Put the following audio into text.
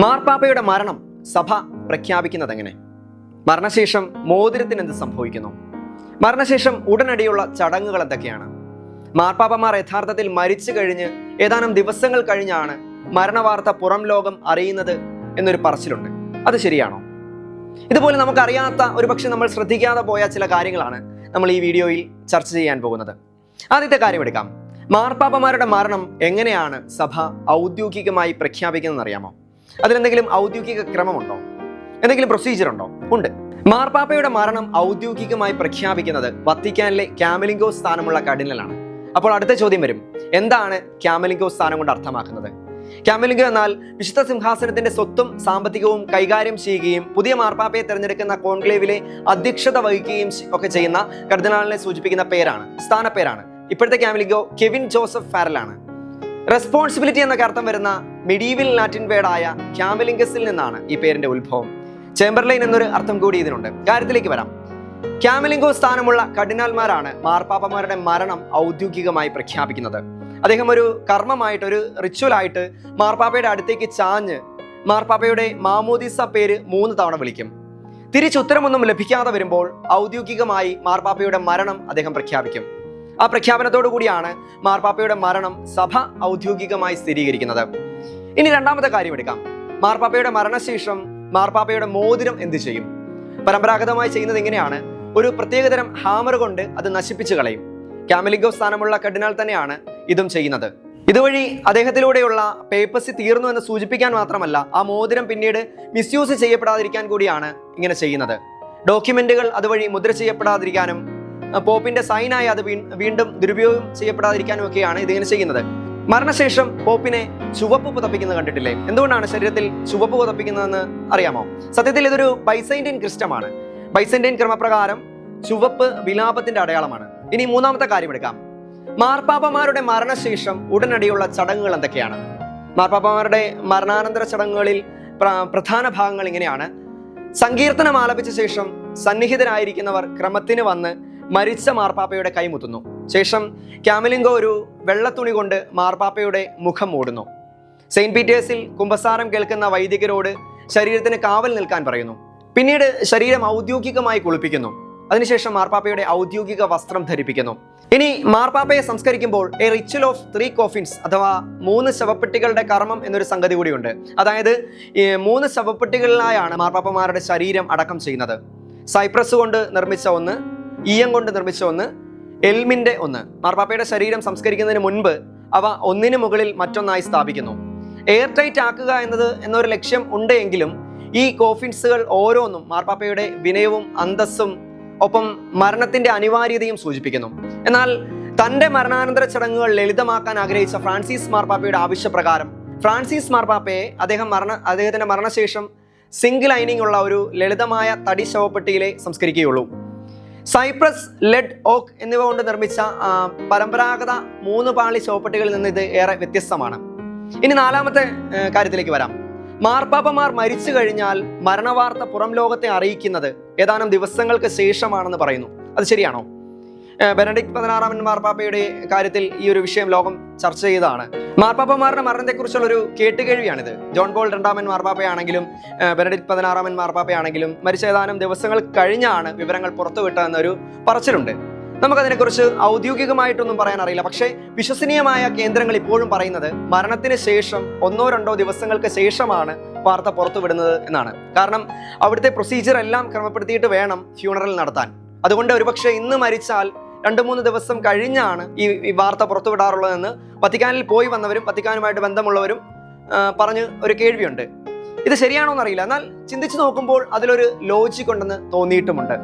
മാർപ്പാപ്പയുടെ മരണം സഭ പ്രഖ്യാപിക്കുന്നത് എങ്ങനെ? മരണശേഷം മോതിരത്തിന് എന്ത് സംഭവിക്കുന്നു? മരണശേഷം ഉടനടിയുള്ള ചടങ്ങുകൾ എന്തൊക്കെയാണ്? മാർപ്പാപ്പമാർ യഥാർത്ഥത്തിൽ മരിച്ചു കഴിഞ്ഞ് ഏതാനും ദിവസങ്ങൾ കഴിഞ്ഞാണ് മരണവാർത്ത പുറം ലോകം അറിയുന്നത് എന്നൊരു പറച്ചിലുണ്ട്. അത് ശരിയാണോ? ഇതുപോലെ നമുക്കറിയാത്ത, ഒരുപക്ഷെ നമ്മൾ ശ്രദ്ധിക്കാതെ പോയ ചില കാര്യങ്ങളാണ് നമ്മൾ ഈ വീഡിയോയിൽ ചർച്ച ചെയ്യാൻ പോകുന്നത്. ആദ്യത്തെ കാര്യം എടുക്കാം. മാർപ്പാപ്പമാരുടെ മരണം എങ്ങനെയാണ് സഭ ഔദ്യോഗികമായി പ്രഖ്യാപിക്കുന്നതെന്ന് അറിയാമോ? അതിനെന്തെങ്കിലും ഔദ്യോഗിക ക്രമമുണ്ടോ? എന്തെങ്കിലും പ്രൊസീജിയർ ഉണ്ടോ? ഉണ്ട്. മാർപ്പാപ്പയുടെ മരണം ഔദ്യോഗികമായി പ്രഖ്യാപിക്കുന്നത് വത്തിക്കാനിലെ ക്യാമലിംഗോ സ്ഥാനമുള്ള കർഡിനലാണ്. അപ്പോൾ അടുത്ത ചോദ്യം വരും, എന്താണ് ക്യാമലിംഗോ സ്ഥാനം കൊണ്ട് അർത്ഥമാക്കുന്നത്? ക്യാമലിംഗോ എന്നാൽ വിശുദ്ധ സിംഹാസനത്തിന്റെ സ്വത്തും സാമ്പത്തികവും കൈകാര്യം ചെയ്യുകയും പുതിയ മാർപ്പാപ്പയെ തെരഞ്ഞെടുക്കുന്ന കോൺക്ലേവിലെ അധ്യക്ഷത വഹിക്കുകയും ഒക്കെ ചെയ്യുന്ന കർദിനാളിനെ സൂചിപ്പിക്കുന്ന പേരാണ്, സ്ഥാനപ്പേരാണ്. ഇപ്പോഴത്തെ ക്യാമലിംഗോ കെവിൻ ജോസഫ് ഫാരലാണ്. റെസ്പോൺസിബിലിറ്റി എന്നൊക്കെ അർത്ഥം വരുന്ന മെഡീവൽ ലാറ്റിൻ വേർഡായ ക്യാമലിംഗസിൽ നിന്നാണ് ഈ പേരിന്റെ ഉത്ഭവം. ചേംബർലൈൻ എന്നൊരു അർത്ഥം കൂടി ഇതിനുണ്ട്. കാര്യത്തിലേക്ക് വരാം. ക്യാമലിംഗോ സ്ഥാനമുള്ള കർഡിനാൾമാരാണ് മാർപ്പാപ്പമാരുടെ മരണം ഔദ്യോഗികമായി പ്രഖ്യാപിക്കുന്നത്. അദ്ദേഹം ഒരു കർമ്മമായിട്ട്, ഒരു റിച്വലായിട്ട് മാർപ്പാപ്പയുടെ അടുത്തേക്ക് ചാഞ്ഞ് മാർപ്പാപ്പയുടെ മാമോദീസ പേര് 3 തവണ വിളിക്കും. തിരിച്ചുത്തരമൊന്നും ലഭിക്കാതെ വരുമ്പോൾ ഔദ്യോഗികമായി മാർപ്പാപ്പയുടെ മരണം അദ്ദേഹം പ്രഖ്യാപിക്കും. ആ പ്രഖ്യാപനത്തോടു കൂടിയാണ് മാർപ്പാപ്പയുടെ മരണം സഭ ഔദ്യോഗികമായി സ്ഥിരീകരിക്കുന്നത്. ഇനി രണ്ടാമത്തെ കാര്യം എടുക്കാം. മാർപ്പാപ്പയുടെ മരണശേഷം മാർപ്പാപ്പയുടെ മോതിരം എന്ത് ചെയ്യും? പരമ്പരാഗതമായി ചെയ്യുന്നത് എങ്ങനെയാണ്? ഒരു പ്രത്യേകതരം ഹാമർ കൊണ്ട് അത് നശിപ്പിച്ചു കളയും. ക്യാമലിംഗോ സ്ഥാനമുള്ള കർഡിനാൾ തന്നെയാണ് ഇതും ചെയ്യുന്നത്. ഇതുവഴി അദ്ദേഹത്തിലൂടെയുള്ള പേപ്പസി തീർന്നു എന്ന് സൂചിപ്പിക്കാൻ മാത്രമല്ല, ആ മോതിരം പിന്നീട് മിസ്യൂസ് ചെയ്യപ്പെടാതിരിക്കാൻ കൂടിയാണ് ഇങ്ങനെ ചെയ്യുന്നത്. ഡോക്യുമെന്റുകൾ അതുവഴി മുദ്ര ചെയ്യപ്പെടാതിരിക്കാനും പോപ്പിന്റെ സൈനായി അത് വീണ്ടും ദുരുപയോഗം ചെയ്യപ്പെടാതിരിക്കാനും ഒക്കെയാണ് ഇതിങ്ങനെ ചെയ്യുന്നത്. മരണശേഷം പോപ്പിനെ ചുവപ്പ് പുതപ്പിക്കുന്നത് കണ്ടിട്ടില്ലേ? എന്തുകൊണ്ടാണ് ശരീരത്തിൽ ചുവപ്പ് പുതപ്പിക്കുന്നതെന്ന് അറിയാമോ? സത്യത്തിൽ ഇതൊരു ബൈസൈന്റിയൻ ക്രിസ്റ്റമാണ്. ബൈസൈന്റിയൻ ക്രമപ്രകാരം ചുവപ്പ് വിലാപത്തിന്റെ അടയാളമാണ്. ഇനി മൂന്നാമത്തെ കാര്യം എടുക്കാം. മാർപ്പാപ്പമാരുടെ മരണശേഷം ഉടനടിയുള്ള ചടങ്ങുകൾ എന്തൊക്കെയാണ്? മാർപ്പാപ്പമാരുടെ മരണാനന്തര ചടങ്ങുകളിൽ പ്രധാന ഭാഗങ്ങൾ ഇങ്ങനെയാണ്. സങ്കീർത്തനം ആലപിച്ച ശേഷം സന്നിഹിതരായിരിക്കുന്നവർ ക്രമത്തിന് വന്ന് മരിച്ച മാർപ്പാപ്പയുടെ കൈമുത്തുന്നു. ശേഷം ക്യാമലിംഗോ ഒരു വെള്ളത്തുണി കൊണ്ട് മാർപ്പാപ്പയുടെ മുഖം മൂടുന്നു. സെയിന്റ് പീറ്റേഴ്സിൽ കുമ്പസാരം കേൾക്കുന്ന വൈദികരോട് ശരീരത്തിന് കാവൽ നിൽക്കാൻ പറയുന്നു. പിന്നീട് ശരീരം ഔദ്യോഗികമായി കുളിപ്പിക്കുന്നു. അതിനുശേഷം മാർപ്പാപ്പയുടെ ഔദ്യോഗിക വസ്ത്രം ധരിപ്പിക്കുന്നു. ഇനി മാർപ്പാപ്പയെ സംസ്കരിക്കുമ്പോൾ എ റിച്വൽ ഓഫ് 3 കോഫിൻസ് അഥവാ 3 ശവപ്പെട്ടികളുടെ കർമ്മം എന്നൊരു സംഗതി കൂടിയുണ്ട്. അതായത് 3 ശവപ്പെട്ടികളിലായാണ് മാർപ്പാപ്പമാരുടെ ശരീരം അടക്കം ചെയ്യുന്നത്. സൈപ്രസ് കൊണ്ട് നിർമ്മിച്ച ഒന്ന്, ഈയം കൊണ്ട് നിർമ്മിച്ച ഒന്ന്, എൽമിന്റെ ഒന്ന്. മാർപ്പാപ്പയുടെ ശരീരം സംസ്കരിക്കുന്നതിന് മുൻപ് അവ ഒന്നിനു മുകളിൽ മറ്റൊന്നായി സ്ഥാപിക്കുന്നു. എയർ ടൈറ്റ് ആക്കുക എന്നൊരു ലക്ഷ്യം ഉണ്ട് എങ്കിലും ഈ കോഫിൻസുകൾ ഓരോന്നും മാർപ്പാപ്പയുടെ വിനയവും അന്തസ്സും ഒപ്പം മരണത്തിന്റെ അനിവാര്യതയും സൂചിപ്പിക്കുന്നു. എന്നാൽ തന്റെ മരണാനന്തര ചടങ്ങുകൾ ലളിതമാക്കാൻ ആഗ്രഹിച്ച ഫ്രാൻസിസ് മാർപ്പാപ്പയുടെ ആവശ്യപ്രകാരം ഫ്രാൻസിസ് മാർപ്പാപ്പയെ അദ്ദേഹത്തിന്റെ മരണശേഷം സിംഗിൾ ലൈനിങ് ഉള്ള ഒരു ലളിതമായ തടി ശവപ്പെട്ടിയിലെ സംസ്കരിക്കുകയുള്ളൂ. സൈപ്രസ്, ലെഡ്, ഓക്ക് എന്നിവ കൊണ്ട് നിർമ്മിച്ച പരമ്പരാഗത 3 പാളി ശവപ്പെട്ടികളിൽ നിന്ന് ഇത് ഏറെ വ്യത്യസ്തമാണ്. ഇനി നാലാമത്തെ കാര്യത്തിലേക്ക് വരാം. മാർപ്പാപ്പമാർ മരിച്ചു കഴിഞ്ഞാൽ മരണവാർത്ത പുറം ലോകത്തെ അറിയിക്കുന്നത് ഏതാനും ദിവസങ്ങൾക്ക് ശേഷമാണെന്ന് പറയുന്നു. അത് ശരിയാണോ? ബെനഡിക്ട് 16 മാർപ്പാപ്പയുടെ കാര്യത്തിൽ ഈ ഒരു വിഷയം ലോകം ചർച്ച ചെയ്തതാണ്. മാർപ്പാപ്പമാരുടെ മരണത്തെക്കുറിച്ചുള്ള ഒരു കേട്ടുകേഴ്വിയാണിത്. ജോൺ പോൾ 2 മാർപ്പാപ്പയാണെങ്കിലും ബെനഡിക്ട് 16 മാർപ്പാപ്പയാണെങ്കിലും മരിച്ച ഏതാനും ദിവസങ്ങൾ കഴിഞ്ഞാണ് വിവരങ്ങൾ പുറത്തുവിട്ടതെന്നൊരു പറച്ചിലുണ്ട്. നമുക്കതിനെക്കുറിച്ച് ഔദ്യോഗികമായിട്ടൊന്നും പറയാൻ അറിയില്ല. പക്ഷേ വിശ്വസനീയമായ കേന്ദ്രങ്ങൾ ഇപ്പോഴും പറയുന്നത് മരണത്തിന് ശേഷം 1-2 ദിവസങ്ങൾക്ക് ശേഷമാണ് വാർത്ത പുറത്തുവിടുന്നത് എന്നാണ്. കാരണം അവിടുത്തെ പ്രൊസീജിയർ എല്ലാം ക്രമപ്പെടുത്തിയിട്ട് വേണം ഫ്യൂണറൽ നടത്താൻ. അതുകൊണ്ട് ഒരുപക്ഷെ ഇന്ന് മരിച്ചാൽ 2-3 ദിവസം കഴിഞ്ഞാണ് ഈ വാർത്ത പുറത്തുവിടാറുള്ളതെന്ന് വത്തിക്കാനിൽ പോയി വന്നവരും വത്തിക്കാനുമായിട്ട് ബന്ധമുള്ളവരും പറഞ്ഞ് ഒരു കേൾവിയുണ്ട്. ഇത് ശരിയാണോ എന്നറിയില്ല. എന്നാൽ ചിന്തിച്ചു നോക്കുമ്പോൾ അതിലൊരു ലോജിക് ഉണ്ടെന്ന് തോന്നിയിട്ടുമുണ്ട്.